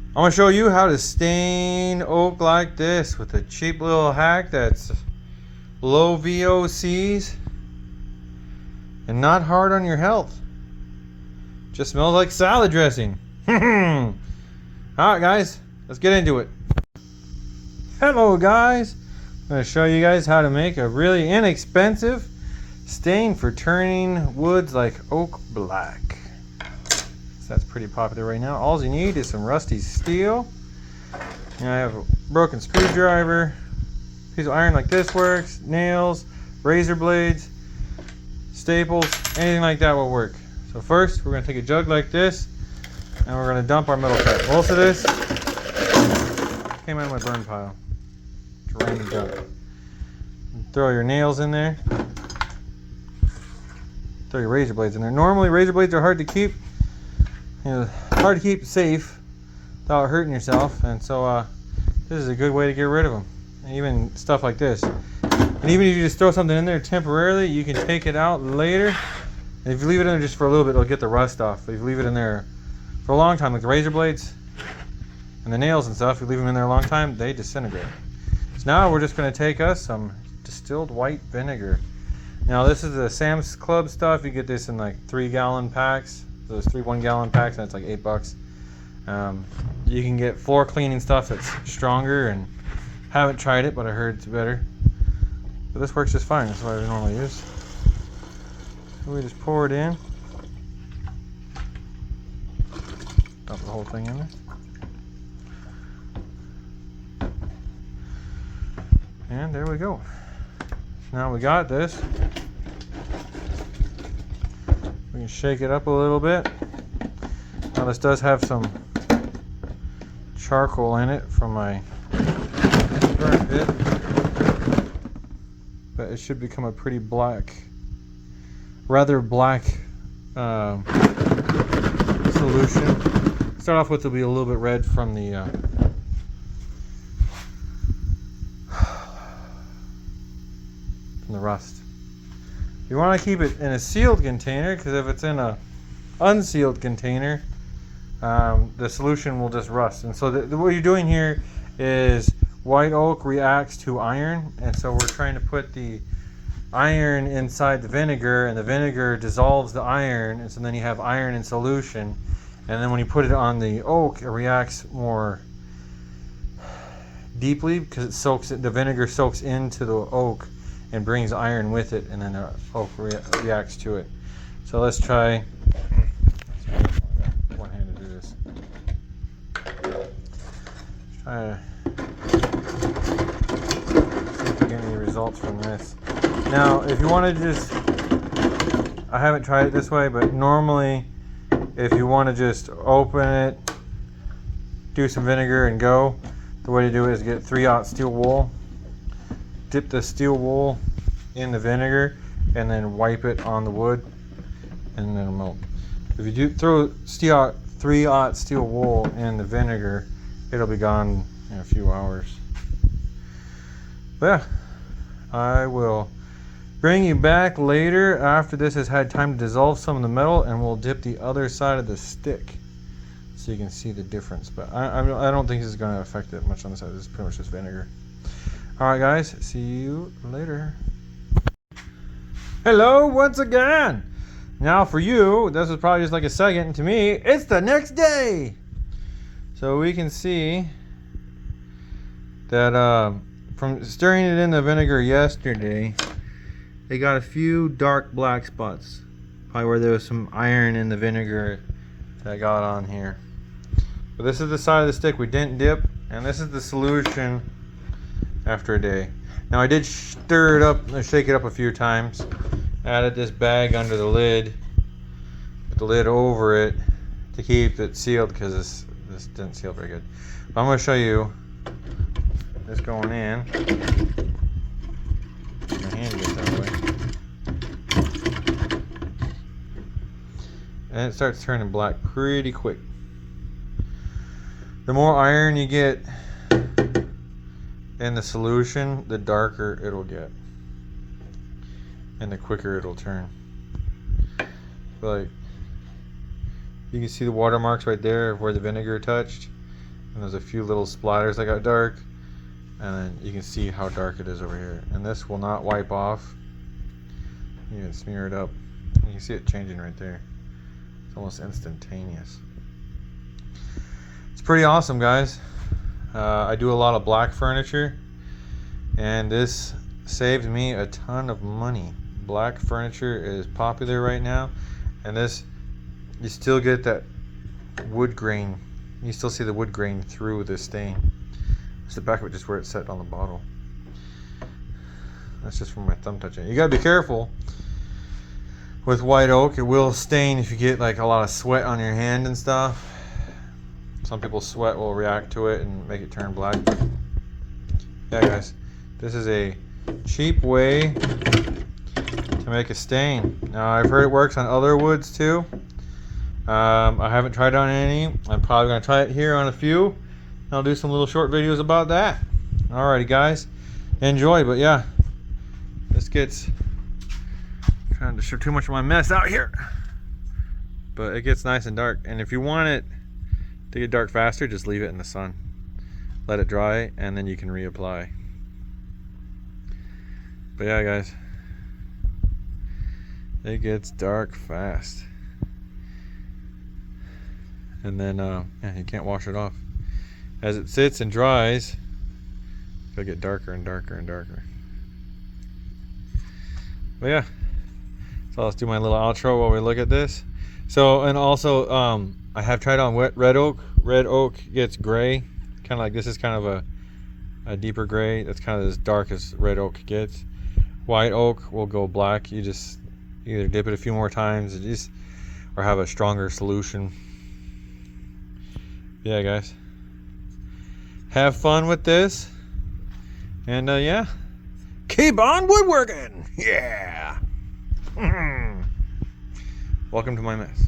I'm going to show you how to stain oak like this with a cheap little hack that's low VOCs and not hard on your health. Just smells like salad dressing. Alright guys, let's get into it. Hello guys, I'm going to show you guys how to make a really inexpensive stain for turning woods like oak black. So that's pretty popular right now. All you need is some rusty steel. And I have a broken screwdriver, piece of iron like this works, nails, razor blades, staples, anything like that will work. So first we're going to take a jug like this and we're going to dump our metal cut. Most of this came out of my burn pile. It's random junk. Throw your nails in there. Throw your razor blades in there. Normally razor blades are hard to keep. Hard to keep safe without hurting yourself, and so this is a good way to get rid of them. And even stuff like this. And even if you just throw something in there temporarily, you can take it out later. And if you leave it in there just for a little bit, it'll get the rust off. But if you leave it in there for a long time, like the razor blades and the nails and stuff, if you leave them in there a long time, they disintegrate. So now we're just going to take us some distilled white vinegar. Now this is the Sam's Club stuff. You get this in like 3-gallon packs. Those 3 1-gallon packs, and it's like $8. You can get floor cleaning stuff that's stronger, and haven't tried it, but I heard it's better. But this works just fine. That's what I normally use. So we just pour it in. Dump the whole thing in there. And there we go. Now we got this. We can shake it up a little bit. Now this does have some charcoal in it from my burn pit, but it should become a pretty black, rather black solution. Start off with, it'll be a little bit red from the rust. You want to keep it in a sealed container, because if it's in a unsealed container, the solution will just rust. And so what you're doing here is white oak reacts to iron, and so we're trying to put the iron inside the vinegar, and the vinegar dissolves the iron, and so then you have iron in solution. And then when you put it on the oak, it reacts more deeply because the vinegar soaks into the oak and brings iron with it, and then the oak reacts to it. So let's try. One hand to do this. Let's try to see if we get any results from this. Now, if you want to just, I haven't tried it this way, but normally, if you want to just open it, do some vinegar, and go, the way to do it is get 3/0 steel wool. Dip the steel wool in the vinegar and then wipe it on the wood, and then it'll melt. If you do throw 3/0 steel wool in the vinegar, it'll be gone in a few hours. But yeah, I will bring you back later after this has had time to dissolve some of the metal, and we'll dip the other side of the stick so you can see the difference. But I don't think this is going to affect it much on the side. This is pretty much just vinegar. Alright guys, see you later. Hello once again. Now for you, this is probably just like a second. To me, it's the next day. So we can see that from stirring it in the vinegar yesterday, they got a few dark black spots. Probably where there was some iron in the vinegar that I got on here. But this is the side of the stick we didn't dip, and this is the solution after a day. Now I did stir it up and shake it up a few times. Added this bag under the lid, put the lid over it to keep it sealed, because this didn't seal very good. But I'm going to show you this going in. My hand gets that way. And it starts turning black pretty quick. The more iron you get in the solution, the darker it'll get, and the quicker it'll turn. Like, you can see the watermarks right there of where the vinegar touched. And there's a few little splatters that got dark. And then you can see how dark it is over here. And this will not wipe off. You can smear it up. You can see it changing right there. It's almost instantaneous. It's pretty awesome, guys. I do a lot of black furniture, and this saved me a ton of money. Black furniture is popular right now, and this, you still get that wood grain. You still see the wood grain through the stain. It's the back of it, just where it's set on the bottle. That's just from my thumb touching it. You gotta be careful with white oak. It will stain if you get like a lot of sweat on your hand and stuff. Some people's sweat will react to it and make it turn black. Yeah, guys, this is a cheap way to make a stain. Now, I've heard it works on other woods too. I haven't tried it on any. I'm probably going to try it here on a few. I'll do some little short videos about that. Alrighty, guys, enjoy. But yeah, this gets, trying to show too much of my mess out here, but it gets nice and dark. And if you want it to get dark faster, just leave it in the sun, let it dry, and then you can reapply. But yeah, guys, it gets dark fast, and then yeah, you can't wash it off. As it sits and dries, it'll get darker and darker and darker. But yeah, so let's do my little outro while we look at this. So, and also I have tried on red oak. Red oak gets gray, kind of like this is kind of a deeper gray. That's kind of as dark as red oak gets. White oak will go black. You just either dip it a few more times or have a stronger solution. Yeah, guys, have fun with this, and yeah, keep on woodworking. Yeah. Welcome to my mess.